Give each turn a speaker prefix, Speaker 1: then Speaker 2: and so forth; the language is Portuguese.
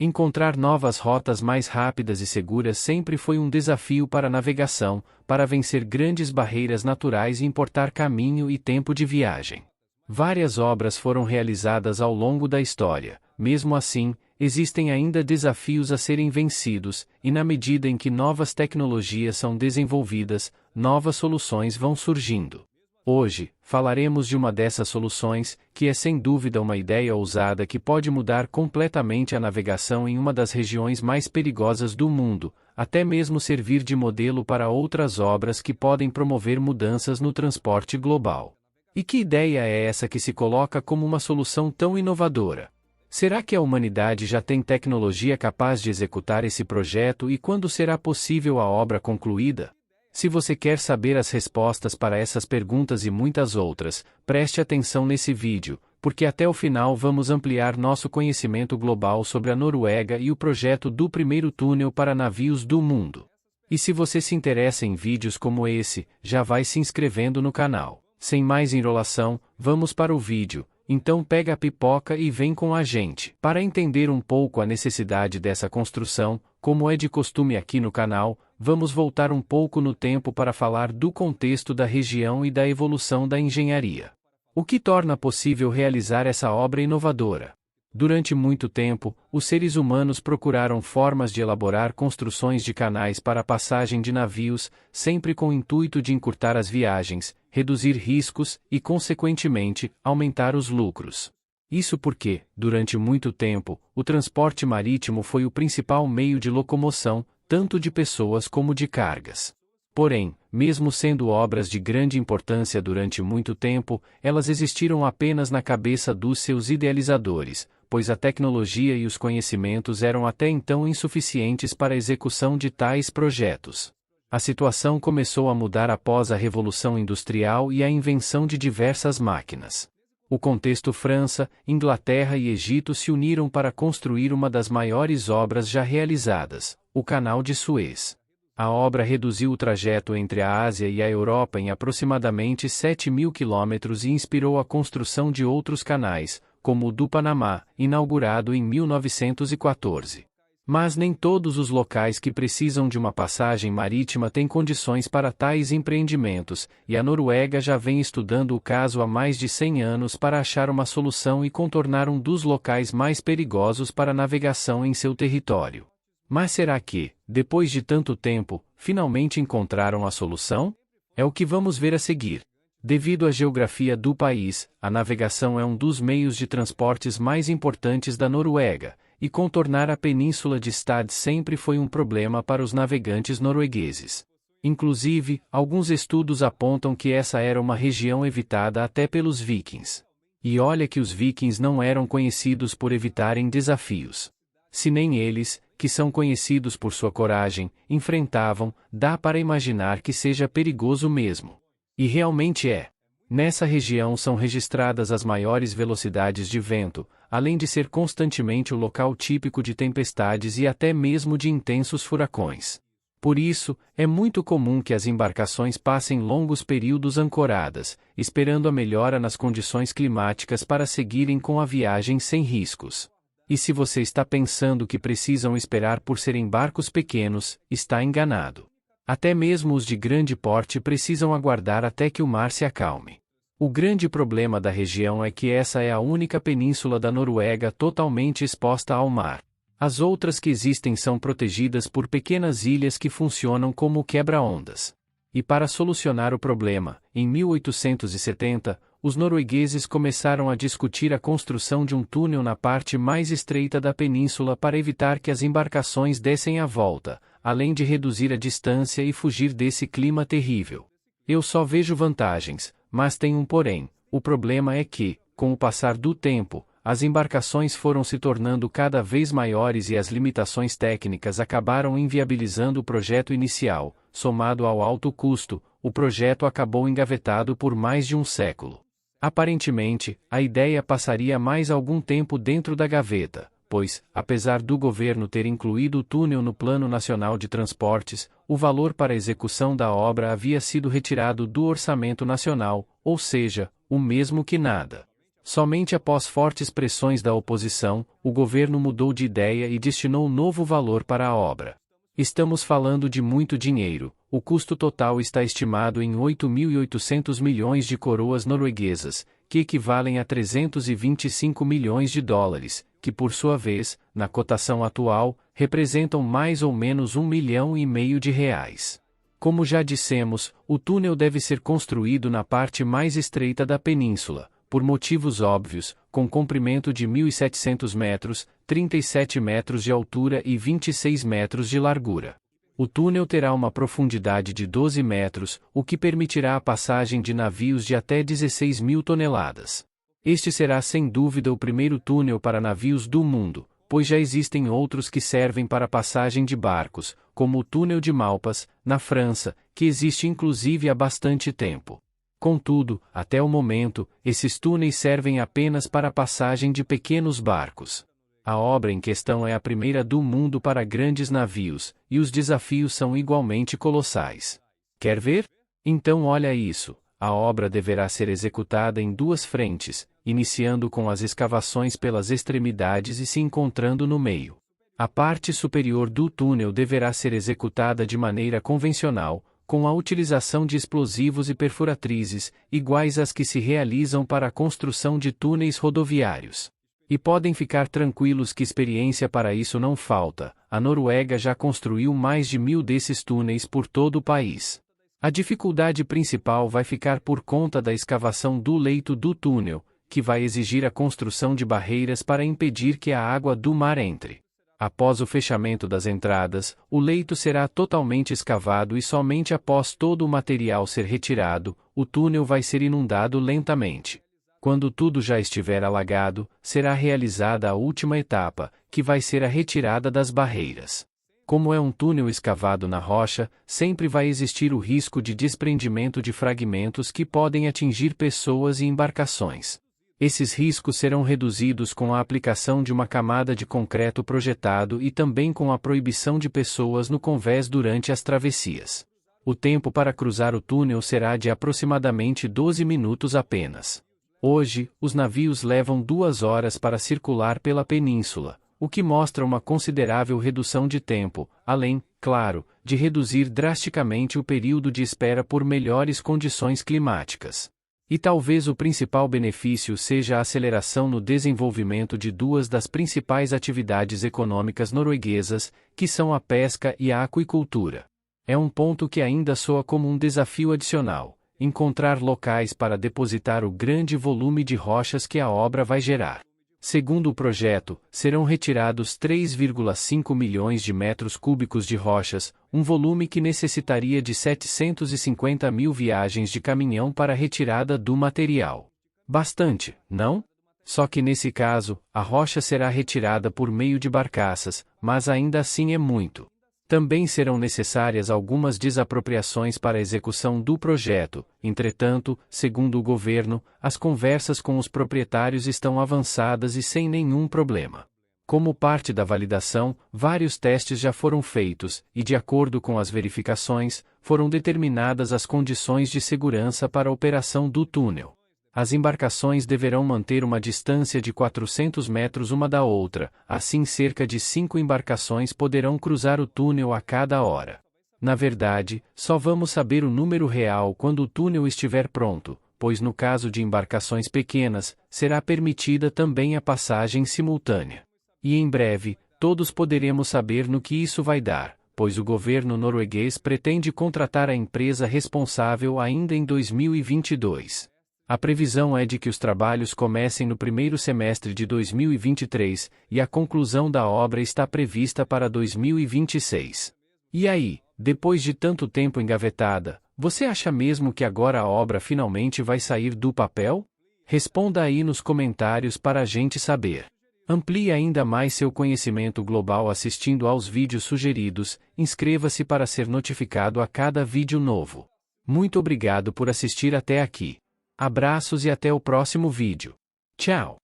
Speaker 1: Encontrar novas rotas mais rápidas e seguras sempre foi um desafio para a navegação, para vencer grandes barreiras naturais e importar caminho e tempo de viagem. Várias obras foram realizadas ao longo da história. Mesmo assim, existem ainda desafios a serem vencidos, e na medida em que novas tecnologias são desenvolvidas, novas soluções vão surgindo. Hoje, falaremos de uma dessas soluções, que é sem dúvida uma ideia ousada que pode mudar completamente a navegação em uma das regiões mais perigosas do mundo, até mesmo servir de modelo para outras obras que podem promover mudanças no transporte global. E que ideia é essa que se coloca como uma solução tão inovadora? Será que a humanidade já tem tecnologia capaz de executar esse projeto e quando será possível a obra concluída? Se você quer saber as respostas para essas perguntas e muitas outras, preste atenção nesse vídeo, porque até o final vamos ampliar nosso conhecimento global sobre a Noruega e o projeto do primeiro túnel para navios do mundo. E se você se interessa em vídeos como esse, já vai se inscrevendo no canal. Sem mais enrolação, vamos para o vídeo. Então pega a pipoca e vem com a gente. Para entender um pouco a necessidade dessa construção, como é de costume aqui no canal, vamos voltar um pouco no tempo para falar do contexto da região e da evolução da engenharia. O que torna possível realizar essa obra inovadora? Durante muito tempo, os seres humanos procuraram formas de elaborar construções de canais para a passagem de navios, sempre com o intuito de encurtar as viagens, reduzir riscos e, consequentemente, aumentar os lucros. Isso porque, durante muito tempo, o transporte marítimo foi o principal meio de locomoção, tanto de pessoas como de cargas. Porém, mesmo sendo obras de grande importância durante muito tempo, elas existiram apenas na cabeça dos seus idealizadores, pois a tecnologia e os conhecimentos eram até então insuficientes para a execução de tais projetos. A situação começou a mudar após a Revolução Industrial e a invenção de diversas máquinas. O contexto França, Inglaterra e Egito se uniram para construir uma das maiores obras já realizadas, o Canal de Suez. A obra reduziu o trajeto entre a Ásia e a Europa em aproximadamente 7.000 quilômetros e inspirou a construção de outros canais, como o do Panamá, inaugurado em 1914. Mas nem todos os locais que precisam de uma passagem marítima têm condições para tais empreendimentos, e a Noruega já vem estudando o caso há mais de 100 anos para achar uma solução e contornar um dos locais mais perigosos para a navegação em seu território. Mas será que, depois de tanto tempo, finalmente encontraram a solução? É o que vamos ver a seguir. Devido à geografia do país, a navegação é um dos meios de transportes mais importantes da Noruega, e contornar a península de Stad sempre foi um problema para os navegantes noruegueses. Inclusive, alguns estudos apontam que essa era uma região evitada até pelos vikings. E olha que os vikings não eram conhecidos por evitarem desafios. Se nem eles, que são conhecidos por sua coragem, enfrentavam, dá para imaginar que seja perigoso mesmo. E realmente é. Nessa região são registradas as maiores velocidades de vento, além de ser constantemente o local típico de tempestades e até mesmo de intensos furacões. Por isso, é muito comum que as embarcações passem longos períodos ancoradas, esperando a melhora nas condições climáticas para seguirem com a viagem sem riscos. E se você está pensando que precisam esperar por serem barcos pequenos, está enganado. Até mesmo os de grande porte precisam aguardar até que o mar se acalme. O grande problema da região é que essa é a única península da Noruega totalmente exposta ao mar. As outras que existem são protegidas por pequenas ilhas que funcionam como quebra-ondas. E para solucionar o problema, em 1870, os noruegueses começaram a discutir a construção de um túnel na parte mais estreita da península para evitar que as embarcações dessem a volta, além de reduzir a distância e fugir desse clima terrível. Eu só vejo vantagens, mas tem um porém: o problema é que, com o passar do tempo, as embarcações foram se tornando cada vez maiores e as limitações técnicas acabaram inviabilizando o projeto inicial. Somado ao alto custo, o projeto acabou engavetado por mais de um século. Aparentemente, a ideia passaria mais algum tempo dentro da gaveta, pois, apesar do governo ter incluído o túnel no Plano Nacional de Transportes, o valor para a execução da obra havia sido retirado do orçamento nacional, ou seja, o mesmo que nada. Somente após fortes pressões da oposição, o governo mudou de ideia e destinou novo valor para a obra. Estamos falando de muito dinheiro, o custo total está estimado em 8.800 milhões de coroas norueguesas, que equivalem a 325 milhões de dólares, que por sua vez, na cotação atual, representam mais ou menos R$1,5 milhão de reais. Como já dissemos, o túnel deve ser construído na parte mais estreita da península, por motivos óbvios, com comprimento de 1.700 metros, 37 metros de altura e 26 metros de largura. O túnel terá uma profundidade de 12 metros, o que permitirá a passagem de navios de até 16 mil toneladas. Este será sem dúvida o primeiro túnel para navios do mundo, pois já existem outros que servem para a passagem de barcos, como o túnel de Malpas, na França, que existe inclusive há bastante tempo. Contudo, até o momento, esses túneis servem apenas para a passagem de pequenos barcos. A obra em questão é a primeira do mundo para grandes navios, e os desafios são igualmente colossais. Quer ver? Então olha isso. A obra deverá ser executada em duas frentes, iniciando com as escavações pelas extremidades e se encontrando no meio. A parte superior do túnel deverá ser executada de maneira convencional, com a utilização de explosivos e perfuratrizes, iguais às que se realizam para a construção de túneis rodoviários. E podem ficar tranquilos que experiência para isso não falta, a Noruega já construiu mais de 1.000 desses túneis por todo o país. A dificuldade principal vai ficar por conta da escavação do leito do túnel, que vai exigir a construção de barreiras para impedir que a água do mar entre. Após o fechamento das entradas, o leito será totalmente escavado e somente após todo o material ser retirado, o túnel vai ser inundado lentamente. Quando tudo já estiver alagado, será realizada a última etapa, que vai ser a retirada das barreiras. Como é um túnel escavado na rocha, sempre vai existir o risco de desprendimento de fragmentos que podem atingir pessoas e embarcações. Esses riscos serão reduzidos com a aplicação de uma camada de concreto projetado e também com a proibição de pessoas no convés durante as travessias. O tempo para cruzar o túnel será de aproximadamente 12 minutos apenas. Hoje, os navios levam 2 horas para circular pela península, o que mostra uma considerável redução de tempo, além, claro, de reduzir drasticamente o período de espera por melhores condições climáticas. E talvez o principal benefício seja a aceleração no desenvolvimento de duas das principais atividades econômicas norueguesas, que são a pesca e a aquicultura. É um ponto que ainda soa como um desafio adicional: encontrar locais para depositar o grande volume de rochas que a obra vai gerar. Segundo o projeto, serão retirados 3,5 milhões de metros cúbicos de rochas, um volume que necessitaria de 750 mil viagens de caminhão para a retirada do material. Bastante, não? Só que nesse caso, a rocha será retirada por meio de barcaças, mas ainda assim é muito. Também serão necessárias algumas desapropriações para a execução do projeto, entretanto, segundo o governo, as conversas com os proprietários estão avançadas e sem nenhum problema. Como parte da validação, vários testes já foram feitos, e de acordo com as verificações, foram determinadas as condições de segurança para a operação do túnel. As embarcações deverão manter uma distância de 400 metros uma da outra, assim cerca de 5 embarcações poderão cruzar o túnel a cada hora. Na verdade, só vamos saber o número real quando o túnel estiver pronto, pois no caso de embarcações pequenas, será permitida também a passagem simultânea. E em breve, todos poderemos saber no que isso vai dar, pois o governo norueguês pretende contratar a empresa responsável ainda em 2022. A previsão é de que os trabalhos comecem no primeiro semestre de 2023, e a conclusão da obra está prevista para 2026. E aí, depois de tanto tempo engavetada, você acha mesmo que agora a obra finalmente vai sair do papel? Responda aí nos comentários para a gente saber. Amplie ainda mais seu conhecimento global assistindo aos vídeos sugeridos, inscreva-se para ser notificado a cada vídeo novo. Muito obrigado por assistir até aqui. Abraços e até o próximo vídeo. Tchau!